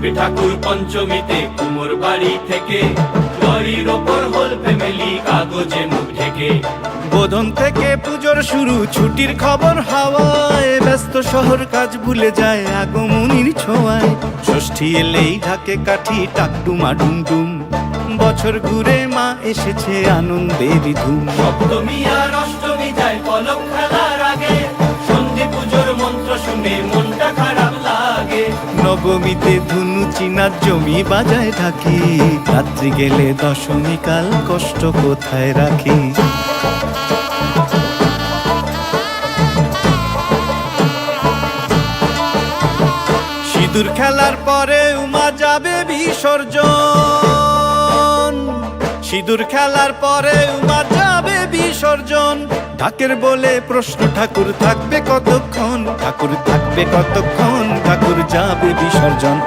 আসবে ঠাকুর পঞ্চমীতে কুমোর বাড়ি থেকে, লরির ওপর হোল ফ্যামিলি কাগজে মুখ ঢেকে। বোধন থেকে পুজোর শুরু, ছুটির খবর হাওয়ায়, ব্যস্ত শহর কাজ ভুলে যায় আগমনীর ছোঁয়ায়। ষষ্ঠী এলেই ঢাকে কাঠি টাকডুমা ডুমডুম, বছর ঘুরে মা এসেছে আনন্দের ধুম। সপ্তমী আর অষ্টমী যায় পলক খেলার আগে, সন্ধি পুজোর মন্ত্র শুনে মনটা খারাপ লাগে। নবমীতে ধুনু চিনার জমি বাজায় থাকি, রাত্রি গেলে দশমী কাল কষ্ট কোথায় রাখি। সিঁদুর খেলার পরে উমা যাবে বিসর্জন, সিঁদুর খেলার পরে উমা যাবে বিসর্জন। ঢাকের বলে প্রশ্ন ঠাকুর থাকবে কতক্ষণ, ঠাকুর থাকবে কতক্ষণ, ঠাকুর যাবে বিসর্জন।